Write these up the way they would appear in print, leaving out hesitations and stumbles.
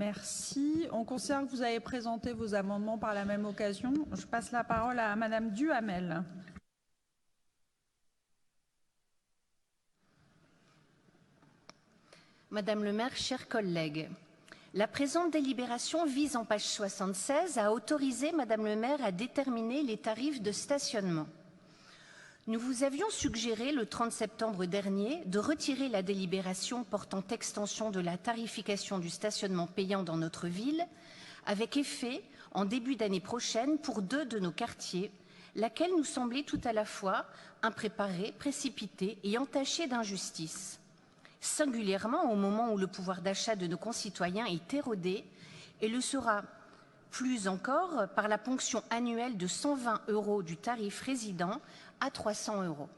Merci. On considère que vous avez présenté vos amendements par la même occasion. Je passe la parole à Madame Duhamel. Madame le maire, chers collègues, la présente délibération vise en page 76 à autoriser Madame le maire à déterminer les tarifs de stationnement. Nous vous avions suggéré le 30 septembre dernier de retirer la délibération portant extension de la tarification du stationnement payant dans notre ville, avec effet en début d'année prochaine pour 2 de nos quartiers, laquelle nous semblait tout à la fois impréparée, précipitée et entachée d'injustice. Singulièrement au moment où le pouvoir d'achat de nos concitoyens est érodé et le sera plus encore par la ponction annuelle de 120 € du tarif résident à 300 €.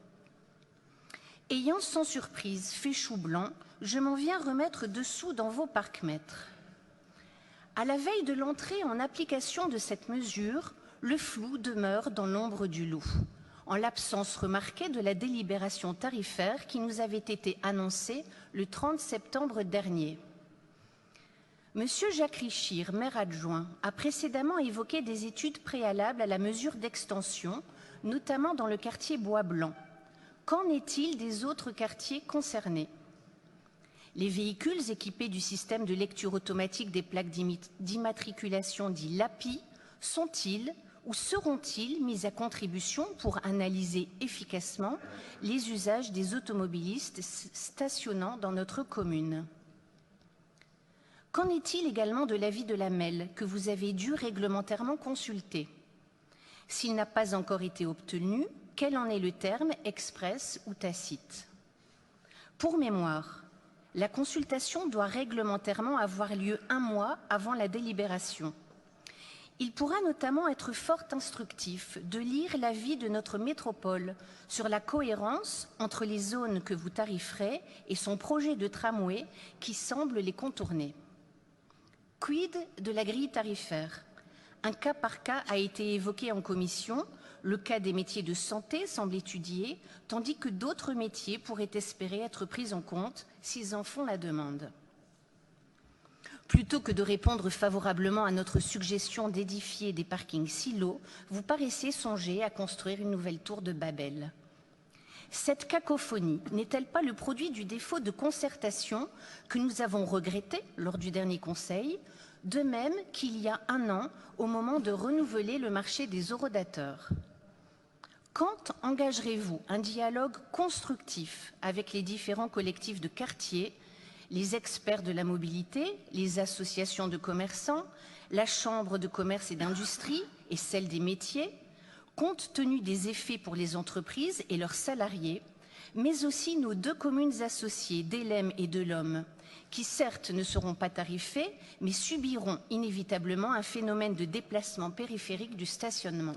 Ayant sans surprise fait chou blanc, je m'en viens remettre dessous dans vos parcs-mètres. À la veille de l'entrée en application de cette mesure, le flou demeure dans l'ombre du loup, en l'absence remarquée de la délibération tarifaire qui nous avait été annoncée le 30 septembre dernier. Monsieur Jacques Richir, maire adjoint, a précédemment évoqué des études préalables à la mesure d'extension, notamment dans le quartier Bois-Blanc. Qu'en est-il des autres quartiers concernés? Les véhicules équipés du système de lecture automatique des plaques d'immatriculation dit LAPI sont-ils ou seront-ils mis à contribution pour analyser efficacement les usages des automobilistes stationnant dans notre commune? Qu'en est-il également de l'avis de la MEL que vous avez dû réglementairement consulter? S'il n'a pas encore été obtenu, quel en est le terme, express ou tacite? Pour mémoire, la consultation doit réglementairement avoir lieu 1 mois avant la délibération. Il pourra notamment être fort instructif de lire l'avis de notre métropole sur la cohérence entre les zones que vous tariferez et son projet de tramway qui semble les contourner. Quid de la grille tarifaire? Un cas par cas a été évoqué en commission. Le cas des métiers de santé semble étudié, tandis que d'autres métiers pourraient espérer être pris en compte s'ils en font la demande. Plutôt que de répondre favorablement à notre suggestion d'édifier des parkings silos, vous paraissez songer à construire une nouvelle tour de Babel. Cette cacophonie n'est-elle pas le produit du défaut de concertation que nous avons regretté lors du dernier Conseil, de même qu'il y a 1 an au moment de renouveler le marché des horodateurs? Quand engagerez-vous un dialogue constructif avec les différents collectifs de quartier, les experts de la mobilité, les associations de commerçants, la Chambre de commerce et d'industrie et celle des métiers, compte tenu des effets pour les entreprises et leurs salariés, mais aussi nos 2 communes associées d'Elem et de Lomme, qui certes ne seront pas tarifées, mais subiront inévitablement un phénomène de déplacement périphérique du stationnement.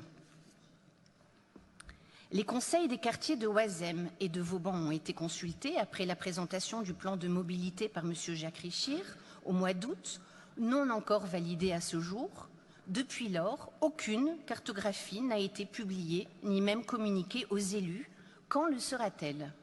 Les conseils des quartiers de Oisem et de Vauban ont été consultés après la présentation du plan de mobilité par M. Jacques Richir au mois d'août, non encore validé à ce jour. Depuis lors, aucune cartographie n'a été publiée, ni même communiquée aux élus. Quand le sera-t-elle?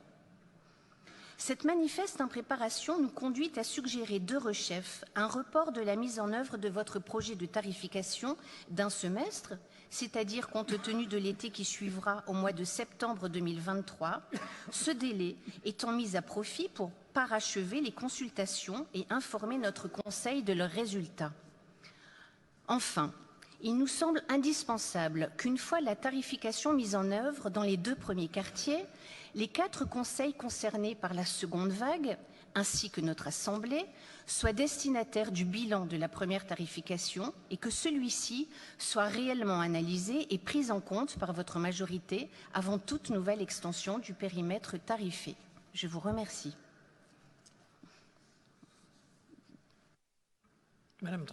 Cette manifeste impréparation nous conduit à suggérer de rechef un report de la mise en œuvre de votre projet de tarification d'1 semestre, c'est-à-dire compte tenu de l'été qui suivra au mois de septembre 2023, ce délai étant mis à profit pour parachever les consultations et informer notre Conseil de leurs résultats. Enfin, il nous semble indispensable qu'une fois la tarification mise en œuvre dans les 2 premiers quartiers, les 4 conseils concernés par la seconde vague, ainsi que notre Assemblée, soient destinataires du bilan de la première tarification et que celui-ci soit réellement analysé et pris en compte par votre majorité avant toute nouvelle extension du périmètre tarifé. Je vous remercie. Madame